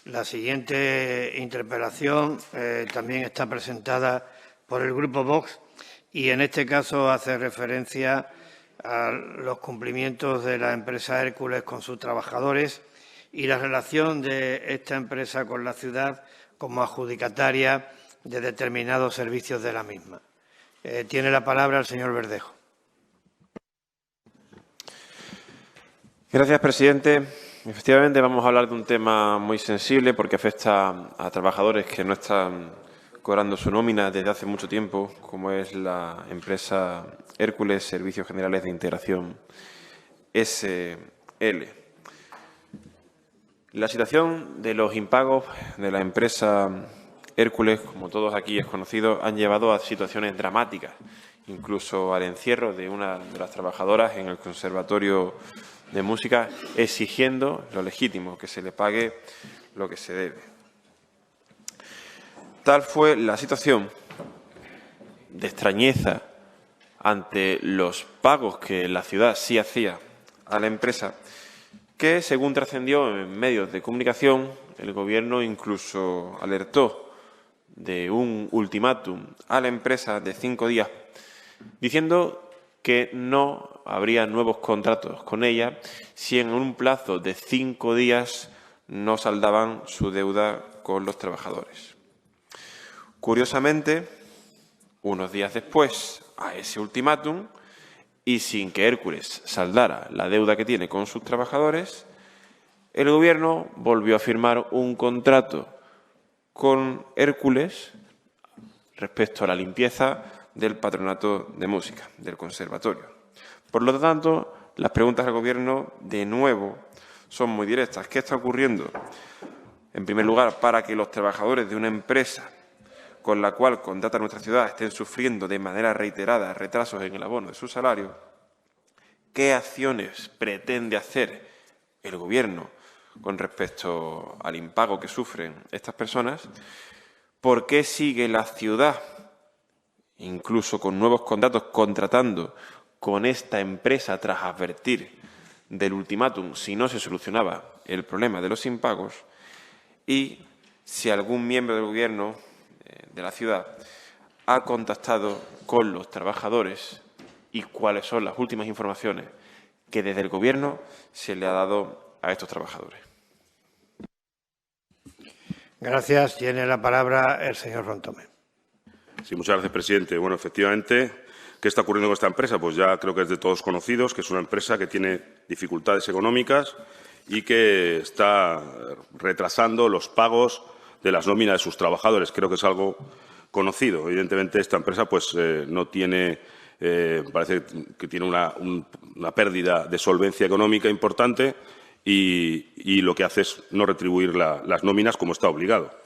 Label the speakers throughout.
Speaker 1: La siguiente interpelación también está presentada por el Grupo Vox y en este caso hace referencia a los cumplimientos de la empresa Hércules con sus trabajadores y la relación de esta empresa con la ciudad como adjudicataria de determinados servicios de la misma. Tiene la palabra el señor Verdejo.
Speaker 2: Gracias, presidente. Efectivamente, vamos a hablar de un tema muy sensible porque afecta a trabajadores que no están cobrando su nómina desde hace mucho tiempo, como es la empresa Hércules Servicios Generales de Integración SL. La situación de los impagos de la empresa Hércules, como todos aquí es conocido, han llevado a situaciones dramáticas, incluso al encierro de una de las trabajadoras en el Conservatorio de Música, exigiendo lo legítimo, que se le pague lo que se debe. Tal fue la situación de extrañeza ante los pagos que la ciudad sí hacía a la empresa, que, según trascendió en medios de comunicación, el Gobierno incluso alertó de un ultimátum a la empresa de 5 días, diciendo que no habría nuevos contratos con ella si en un plazo de 5 días no saldaban su deuda con los trabajadores. Curiosamente, unos días después a ese ultimátum, y sin que Hércules saldara la deuda que tiene con sus trabajadores, el Gobierno volvió a firmar un contrato con Hércules respecto a la limpieza del Patronato de Música, del Conservatorio. Por lo tanto, las preguntas al Gobierno, de nuevo, son muy directas. ¿Qué está ocurriendo? En primer lugar, para que los trabajadores de una empresa con la cual contrata nuestra ciudad estén sufriendo de manera reiterada retrasos en el abono de su salario, ¿qué acciones pretende hacer el Gobierno con respecto al impago que sufren estas personas? ¿Por qué sigue la ciudad, incluso con nuevos contratos, contratando con esta empresa tras advertir del ultimátum si no se solucionaba el problema de los impagos? Y si algún miembro del Gobierno de la ciudad ha contactado con los trabajadores y cuáles son las últimas informaciones que desde el Gobierno se le ha dado a estos trabajadores.
Speaker 1: Gracias. Tiene la palabra el señor Rontomé.
Speaker 3: Sí, muchas gracias, presidente. Bueno, efectivamente, ¿qué está ocurriendo con esta empresa? Pues ya creo que es de todos conocidos, que es una empresa que tiene dificultades económicas y que está retrasando los pagos de las nóminas de sus trabajadores. Creo que es algo conocido. Evidentemente, esta empresa pues no tiene, parece que tiene una pérdida de solvencia económica importante y lo que hace es no retribuir las nóminas como está obligado.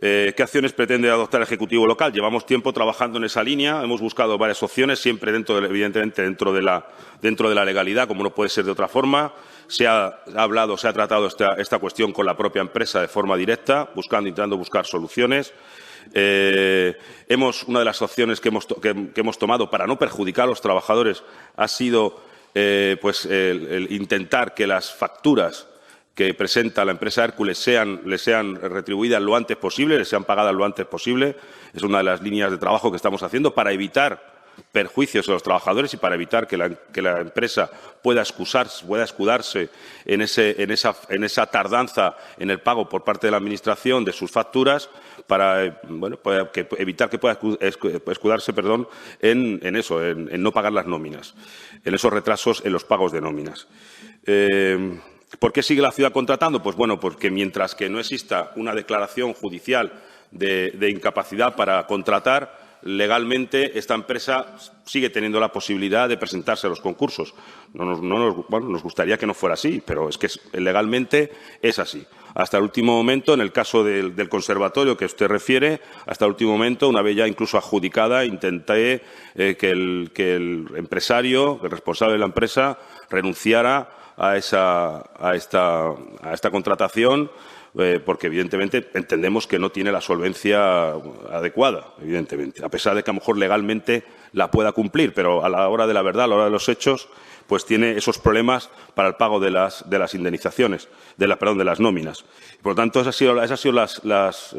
Speaker 3: ¿Qué acciones pretende adoptar el Ejecutivo local? Llevamos tiempo trabajando en esa línea, hemos buscado varias opciones, siempre evidentemente dentro de la legalidad, como no puede ser de otra forma. Se ha tratado esta cuestión con la propia empresa de forma directa, intentando buscar soluciones. Una de las opciones que hemos tomado para no perjudicar a los trabajadores ha sido el intentar que las facturas que presenta la empresa Hércules les sean retribuidas lo antes posible, les sean pagadas lo antes posible. Es una de las líneas de trabajo que estamos haciendo para evitar perjuicios a los trabajadores y para evitar que la empresa pueda escudarse en esa tardanza en el pago por parte de la Administración de sus facturas, para evitar que pueda escudarse en no pagar las nóminas, en esos retrasos en los pagos de nóminas. ¿Por qué sigue la ciudad contratando? Pues bueno, porque mientras que no exista una declaración judicial de incapacidad para contratar, legalmente esta empresa sigue teniendo la posibilidad de presentarse a los concursos. Nos gustaría que no fuera así, pero es que legalmente es así. Hasta el último momento, en el caso del conservatorio que usted refiere, hasta el último momento, una vez ya incluso adjudicada, intenté que el empresario, el responsable de la empresa, renunciara a esta contratación porque evidentemente entendemos que no tiene la solvencia adecuada, evidentemente, a pesar de que a lo mejor legalmente la pueda cumplir, pero a la hora de la verdad, a la hora de los hechos, pues tiene esos problemas para el pago de las indemnizaciones, de las nóminas. Por lo tanto, esas han sido las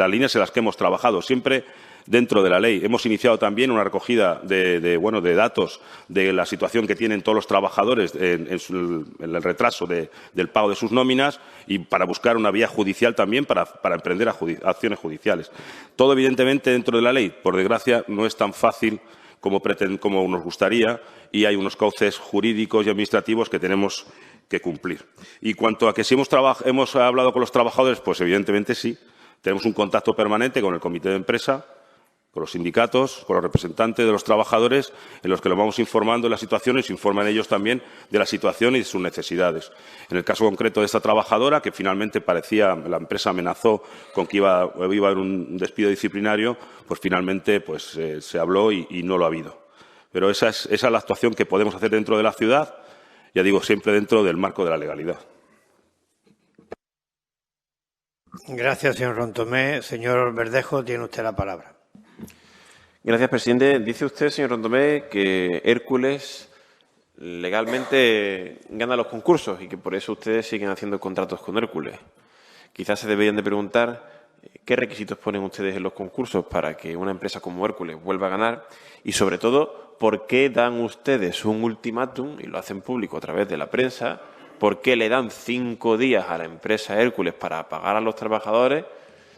Speaker 3: líneas en las que hemos trabajado, siempre dentro de la ley. Hemos iniciado también una recogida de datos de la situación que tienen todos los trabajadores en el retraso del pago de sus nóminas y para buscar una vía judicial también para emprender acciones judiciales. Todo, evidentemente, dentro de la ley. Por desgracia, no es tan fácil como nos gustaría y hay unos cauces jurídicos y administrativos que tenemos que cumplir. Y cuanto a que si hemos hablado con los trabajadores, pues evidentemente sí. Tenemos un contacto permanente con el comité de empresa, con los sindicatos, con los representantes de los trabajadores, en los que los vamos informando de la situación y se informan ellos también de la situación y de sus necesidades. En el caso concreto de esta trabajadora, que finalmente la empresa amenazó con que iba a haber un despido disciplinario, pues finalmente se habló y no lo ha habido. Pero esa es la actuación que podemos hacer dentro de la ciudad, ya digo, siempre dentro del marco de la legalidad.
Speaker 1: Gracias, señor Rontomé. Señor Verdejo, tiene usted la palabra.
Speaker 2: Gracias, presidente. Dice usted, señor Rontomé, que Hércules legalmente gana los concursos y que por eso ustedes siguen haciendo contratos con Hércules. Quizás se deberían de preguntar qué requisitos ponen ustedes en los concursos para que una empresa como Hércules vuelva a ganar y, sobre todo, por qué dan ustedes un ultimátum, y lo hacen público a través de la prensa, por qué le dan 5 días a la empresa Hércules para pagar a los trabajadores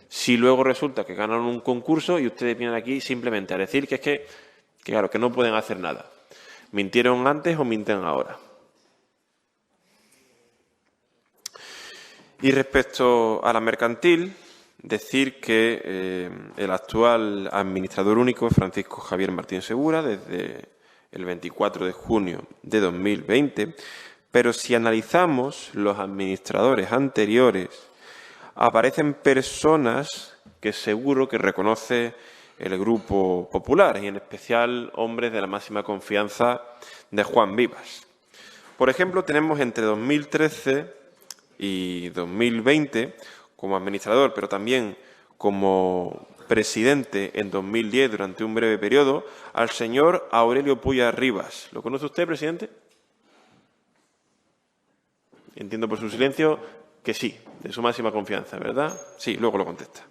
Speaker 2: si luego resulta que ganan un concurso y ustedes vienen aquí simplemente a decir que claro, que no pueden hacer nada. ¿Mintieron antes o mienten ahora? Y respecto a la mercantil, decir que el actual administrador único es Francisco Javier Martín Segura desde el 24 de junio de 2020, pero si analizamos los administradores anteriores, aparecen personas que seguro que reconoce el Grupo Popular, y en especial hombres de la máxima confianza de Juan Vivas. Por ejemplo, tenemos entre 2013 y 2020 como administrador, pero también como presidente en 2010 durante un breve periodo, al señor Aurelio Puya Rivas. ¿Lo conoce usted, presidente? Entiendo por su silencio que sí, de su máxima confianza, ¿verdad? Sí, luego lo contesta.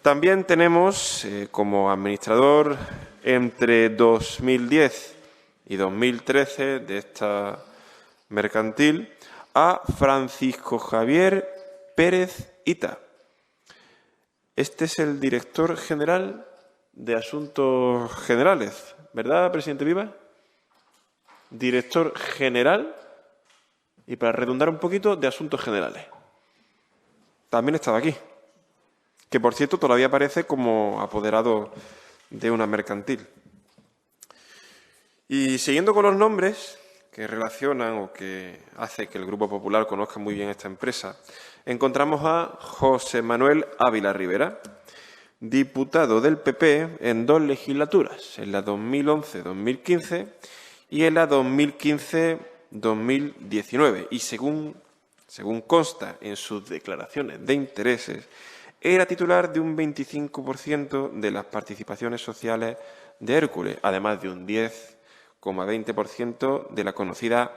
Speaker 2: También tenemos como administrador entre 2010 y 2013 de esta mercantil a Francisco Javier Pérez Ita. Este es el director general de Asuntos Generales, ¿verdad, presidente Vivas? Director general. Y para redundar un poquito, de Asuntos Generales. También estaba aquí. Que, por cierto, todavía aparece como apoderado de una mercantil. Y siguiendo con los nombres que relacionan o que hace que el Grupo Popular conozca muy bien esta empresa, encontramos a José Manuel Ávila Rivera, diputado del PP en 2 legislaturas, en la 2011-2015 y en la 2015-2019, y según consta en sus declaraciones de intereses, era titular de un 25% de las participaciones sociales de Hércules, además de un 10,20% de la conocida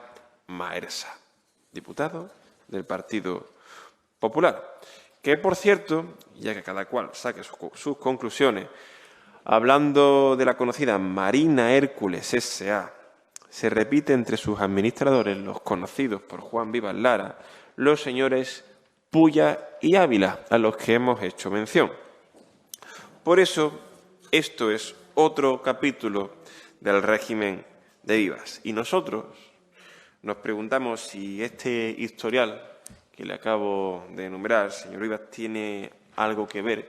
Speaker 2: Maersa, diputado del Partido Popular. Que, por cierto, ya que cada cual saque sus conclusiones, hablando de la conocida Marina Hércules S.A., se repite entre sus administradores, los conocidos por Juan Vivas Lara, los señores Puya y Ávila, a los que hemos hecho mención. Por eso, esto es otro capítulo del régimen de Vivas. Y nosotros nos preguntamos si este historial que le acabo de enumerar, señor Vivas, tiene algo que ver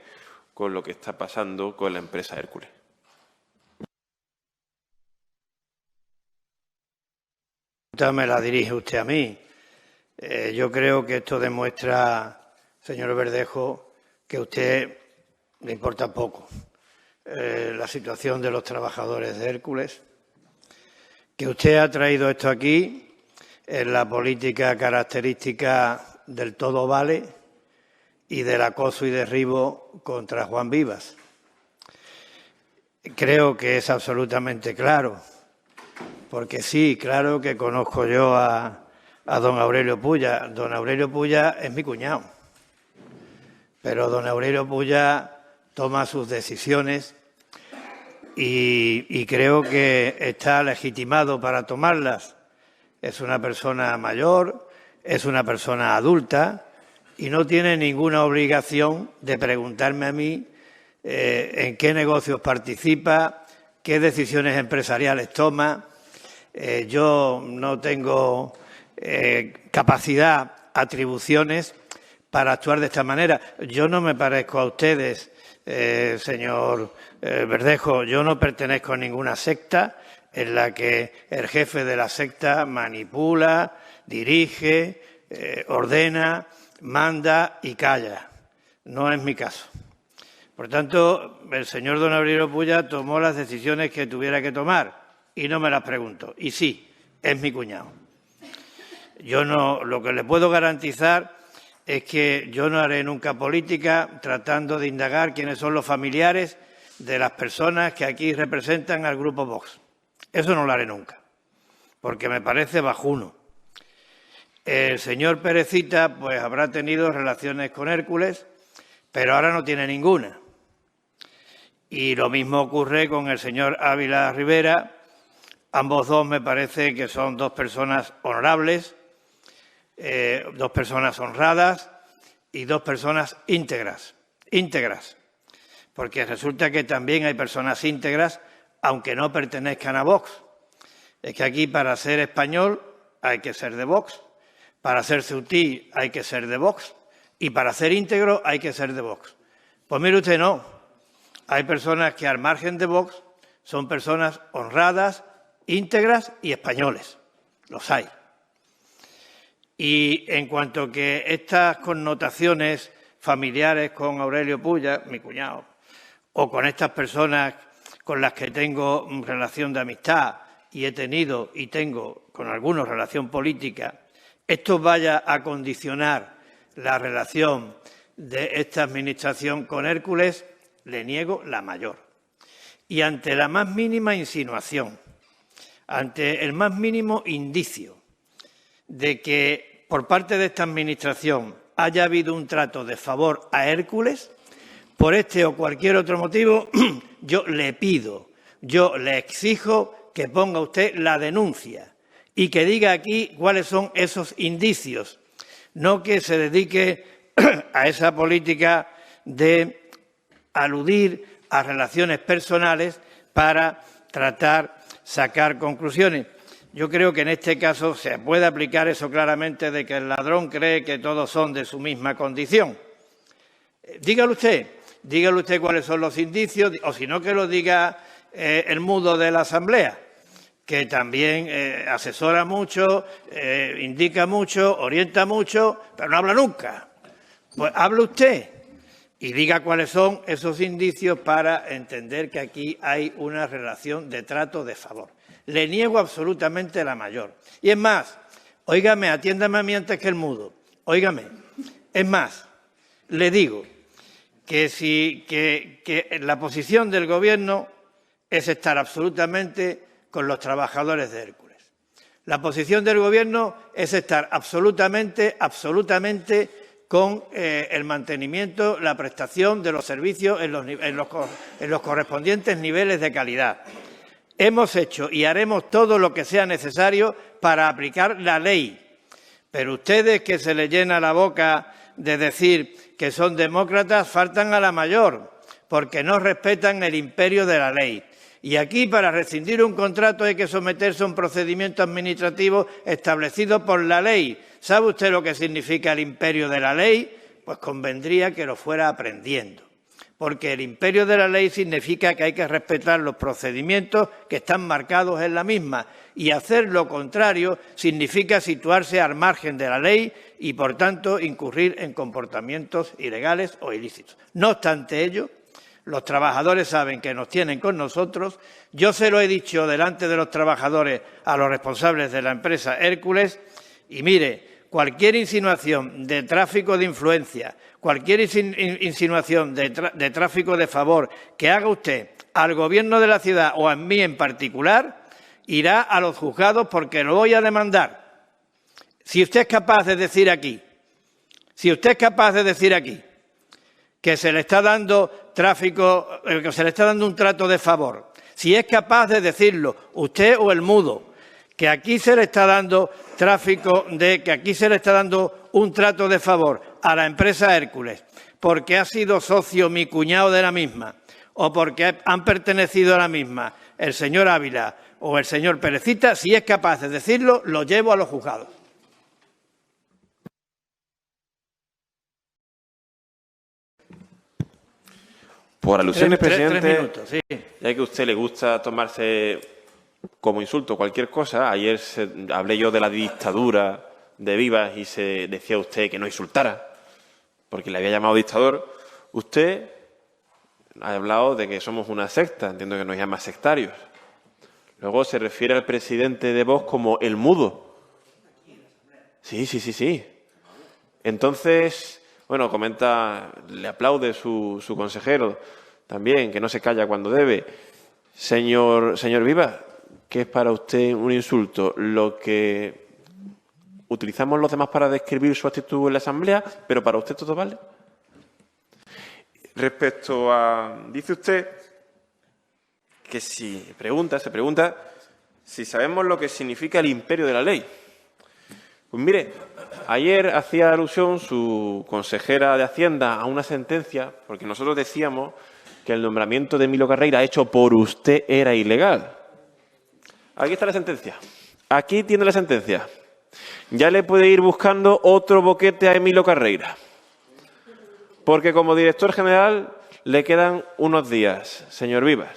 Speaker 2: con lo que está pasando con la empresa Hércules.
Speaker 1: Me la dirige usted a mí. Yo creo que esto demuestra, señor Verdejo, que a usted le importa poco la situación de los trabajadores de Hércules, que usted ha traído esto aquí en la política característica del todo vale y del acoso y derribo contra Juan Vivas. Creo que es absolutamente claro, porque sí, claro que conozco yo a don Aurelio Pulla. Don Aurelio Pulla es mi cuñado, pero don Aurelio Pulla toma sus decisiones y creo que está legitimado para tomarlas. Es una persona mayor, es una persona adulta y no tiene ninguna obligación de preguntarme a mí en qué negocios participa, qué decisiones empresariales toma. Yo no tengo capacidad, atribuciones para actuar de esta manera. Yo no me parezco a ustedes, señor Verdejo, yo no pertenezco a ninguna secta en la que el jefe de la secta manipula, dirige, ordena, manda y calla. No es mi caso. Por tanto, el señor don Aurelio Pulla tomó las decisiones que tuviera que tomar y no me las preguntó. Y sí, es mi cuñado. Yo no, lo que le puedo garantizar es que yo no haré nunca política tratando de indagar quiénes son los familiares de las personas que aquí representan al Grupo Vox. Eso no lo haré nunca, porque me parece bajuno. El señor Perecita pues habrá tenido relaciones con Hércules, pero ahora no tiene ninguna. Y lo mismo ocurre con el señor Ávila Rivera. Ambos dos me parece que son dos personas honorables, dos personas honradas y dos personas íntegras. Íntegras, porque resulta que también hay personas íntegras aunque no pertenezcan a Vox. Es que aquí para ser español hay que ser de Vox, para ser ceutí hay que ser de Vox y para ser íntegro hay que ser de Vox. Pues mire usted, no. Hay personas que al margen de Vox son personas honradas, íntegras y españoles. Los hay. Y en cuanto que estas connotaciones familiares con Aurelio Pulla, mi cuñado, o con estas personas con las que tengo relación de amistad y he tenido y tengo con algunos relación política, esto vaya a condicionar la relación de esta Administración con Hércules, le niego la mayor. Y ante la más mínima insinuación, ante el más mínimo indicio de que por parte de esta Administración haya habido un trato de favor a Hércules, por este o cualquier otro motivo, yo le pido, yo le exijo que ponga usted la denuncia y que diga aquí cuáles son esos indicios, no que se dedique a esa política de aludir a relaciones personales para tratar sacar conclusiones. Yo creo que en este caso se puede aplicar eso claramente de que el ladrón cree que todos son de su misma condición. Dígalo usted cuáles son los indicios, o si no que lo diga el mudo de la Asamblea, que también asesora mucho, indica mucho, orienta mucho, pero no habla nunca. Pues hable usted y diga cuáles son esos indicios para entender que aquí hay una relación de trato de favor. Le niego absolutamente la mayor. Y es más, óigame, atiéndame a mí antes que el mudo, óigame, es más, le digo que la posición del Gobierno es estar absolutamente con los trabajadores de Hércules. La posición del Gobierno es estar absolutamente con el mantenimiento, la prestación de los servicios en los correspondientes niveles de calidad. Hemos hecho y haremos todo lo que sea necesario para aplicar la ley. Pero ustedes, que se les llena la boca de decir que son demócratas, faltan a la mayor, porque no respetan el imperio de la ley. Y aquí, para rescindir un contrato, hay que someterse a un procedimiento administrativo establecido por la ley. ¿Sabe usted lo que significa el imperio de la ley? Pues convendría que lo fuera aprendiendo. Porque el imperio de la ley significa que hay que respetar los procedimientos que están marcados en la misma. Y hacer lo contrario significa situarse al margen de la ley y, por tanto, incurrir en comportamientos ilegales o ilícitos. No obstante ello, los trabajadores saben que nos tienen con nosotros. Yo se lo he dicho delante de los trabajadores a los responsables de la empresa Hércules y, mire, cualquier insinuación de tráfico de influencia, cualquier insinuación de tráfico de favor que haga usted al Gobierno de la ciudad o a mí en particular, irá a los juzgados porque lo voy a demandar. Si usted es capaz de decir aquí, que se le está dando tráfico, que se le está dando un trato de favor, si es capaz de decirlo, usted o el mudo, que aquí se le está dando que aquí se le está dando un trato de favor a la empresa Hércules, porque ha sido socio mi cuñado de la misma, o porque han pertenecido a la misma el señor Ávila o el señor Perecita, si es capaz de decirlo, lo llevo a los juzgados.
Speaker 2: Por alusiones, presidente,
Speaker 1: 3 minutos, sí.
Speaker 2: Ya que a usted le gusta tomarse como insulto cualquier cosa, ayer hablé yo de la dictadura de Vivas y se decía usted que no insultara, porque le había llamado dictador. Usted ha hablado de que somos una secta, entiendo que nos llama sectarios. Luego se refiere al presidente de Vox como el mudo. Sí. Entonces, bueno, le aplaude su consejero también, que no se calla cuando debe. Señor Vivas, ¿qué es para usted un insulto? Lo que utilizamos los demás para describir su actitud en la Asamblea, pero para usted todo vale. Respecto a... Dice usted que se pregunta si sabemos lo que significa el imperio de la ley. Pues mire, ayer hacía alusión su consejera de Hacienda a una sentencia, porque nosotros decíamos que el nombramiento de Emilio Carreira hecho por usted era ilegal. Aquí está la sentencia. Aquí tiene la sentencia. Ya le puede ir buscando otro boquete a Emilio Carreira. Porque como director general le quedan unos días, señor Vivas.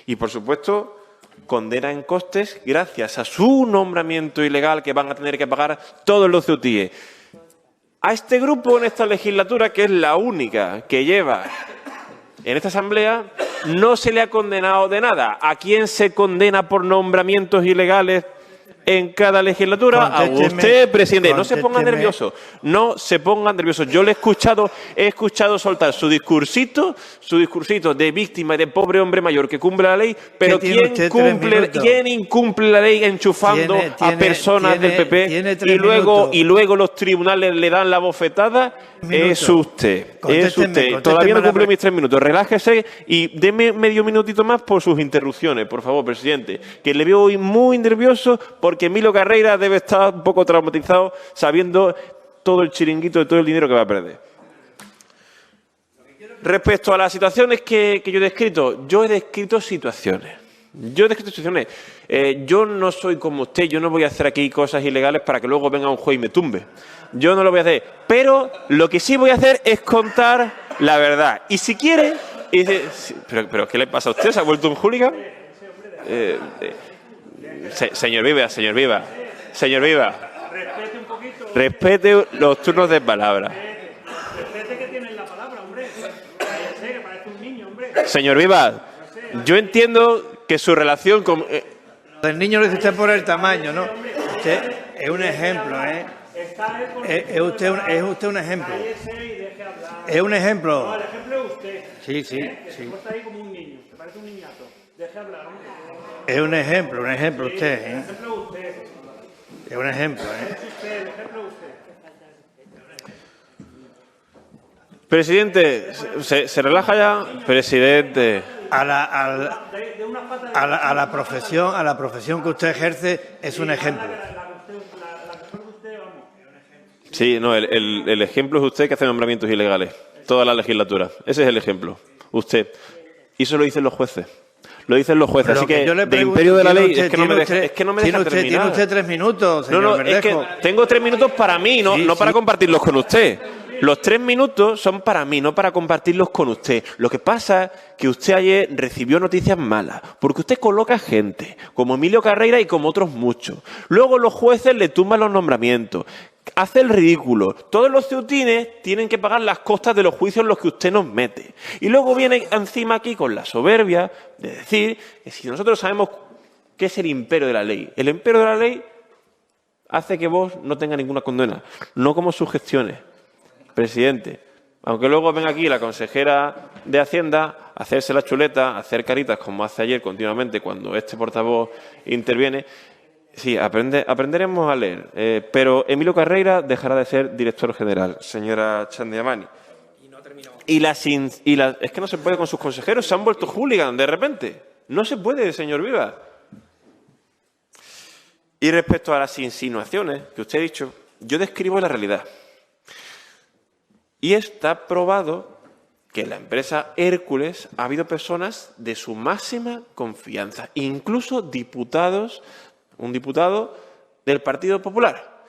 Speaker 2: Y, por supuesto, condena en costes gracias a su nombramiento ilegal que van a tener que pagar todos los ceutíes. A este grupo en esta legislatura, que es la única que lleva en esta Asamblea, no se le ha condenado de nada. ¿A quién se condena por nombramientos ilegales en cada legislatura? A usted, presidente. No se ponga nervioso. No se ponga nervioso. Yo le he escuchado soltar su discursito de víctima y de pobre hombre mayor que cumple la ley, pero ¿quién incumple la ley enchufando a personas del PP y luego los tribunales le dan la bofetada? Es usted. Todavía no cumple mis 3 minutos. Relájese y deme medio minutito más por sus interrupciones, por favor, presidente, que le veo hoy muy nervioso porque Emilio Carreira debe estar un poco traumatizado sabiendo todo el chiringuito de todo el dinero que va a perder. Respecto a las situaciones que yo he descrito, situaciones. Yo no soy como usted, yo no voy a hacer aquí cosas ilegales para que luego venga un juez y me tumbe. Yo no lo voy a hacer. Pero lo que sí voy a hacer es contar la verdad. Y si quiere... ¿Pero qué le pasa a usted? ¿Se ha vuelto un hooligan? Señor Vivas. Respete los turnos de palabra. Respete que tienen la palabra, hombre. Que parece un niño, hombre. Señor Vivas, yo entiendo que su relación con...
Speaker 1: El niño lo dice usted por el tamaño, ¿no? Usted es un ejemplo, ¿eh? Es usted un ejemplo. Es un ejemplo.
Speaker 4: No, el ejemplo es usted.
Speaker 1: Sí.
Speaker 4: Está ahí como un niño, te parece un niñato. Deje hablar, hombre.
Speaker 1: Es un ejemplo usted, ¿eh?
Speaker 4: El ejemplo es usted.
Speaker 1: Es un ejemplo, ¿eh?
Speaker 4: El ejemplo es usted.
Speaker 2: Presidente, ¿se relaja ya? Presidente.
Speaker 1: A la profesión que usted ejerce es un ejemplo.
Speaker 2: Sí, no, el ejemplo es usted que hace nombramientos ilegales. Toda la legislatura. Ese es el ejemplo. Usted. Y eso lo dicen los jueces. Lo dicen los jueces. Así que de imperio de la ley es que no me deja terminar.
Speaker 1: Tiene usted 3 minutos, señor Verdejo.
Speaker 2: Es que tengo 3 minutos para mí, no para compartirlos con usted. Los 3 minutos son para mí, no para compartirlos con usted. Lo que pasa es que usted ayer recibió noticias malas, porque usted coloca gente, como Emilio Carreira y como otros muchos. Luego los jueces le tumban los nombramientos. Hace el ridículo. Todos los ceutines tienen que pagar las costas de los juicios en los que usted nos mete. Y luego viene encima aquí con la soberbia de decir que si nosotros sabemos qué es el imperio de la ley. El imperio de la ley hace que Vox no tenga ninguna condena, no como sus gestiones, presidente. Aunque luego venga aquí la consejera de Hacienda a hacerse la chuleta, a hacer caritas como hace ayer continuamente cuando este portavoz interviene. Sí, aprenderemos a leer, pero Emilio Carreira dejará de ser director general, señora Chandiamani. Es que no se puede con sus consejeros, se han vuelto hooligan de repente. No se puede, señor Viva. Y respecto a las insinuaciones que usted ha dicho, yo describo la realidad. Y está probado que en la empresa Hércules ha habido personas de su máxima confianza, incluso diputados, un diputado del Partido Popular.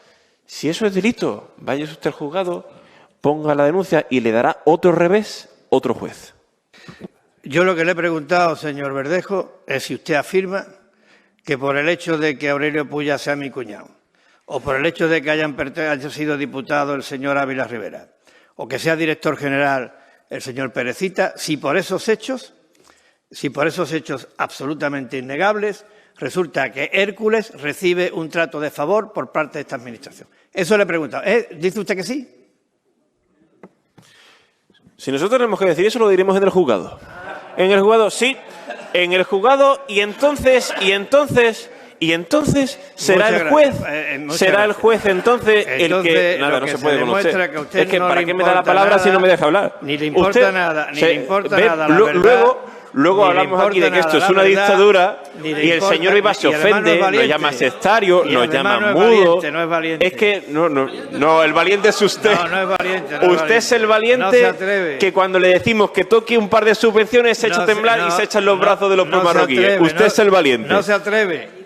Speaker 2: Si eso es delito, vaya usted al juzgado, ponga la denuncia y le dará otro revés otro juez.
Speaker 1: Yo lo que le he preguntado, señor Verdejo, es si usted afirma que por el hecho de que Aurelio Pulla sea mi cuñado, o por el hecho de que haya sido diputado el señor Ávila Rivera, o que sea director general el señor Perecita, si por esos hechos absolutamente innegables, resulta que Hércules recibe un trato de favor por parte de esta administración. Eso le he preguntado. ¿Dice usted que sí?
Speaker 2: Si nosotros tenemos que decir eso, lo diremos en el juzgado. En el juzgado, sí. En el juzgado, y entonces será el juez. Será el juez entonces el que... Nada, no se puede con usted. Es que ¿para qué me da la palabra si no me deja hablar?
Speaker 1: Ni le importa nada, ni le importa nada la verdad.
Speaker 2: Luego hablamos aquí de que esto es una dictadura y el señor Viva se ofende, nos llama sectario, nos llama mudo.
Speaker 1: No es valiente.
Speaker 2: Es que no, el valiente es usted.
Speaker 1: No es valiente.
Speaker 2: Usted es el valiente que cuando le decimos que toque un par de subvenciones se echa a temblar y se echan los brazos de los marroquíes. Usted es el valiente.
Speaker 1: No se atreve.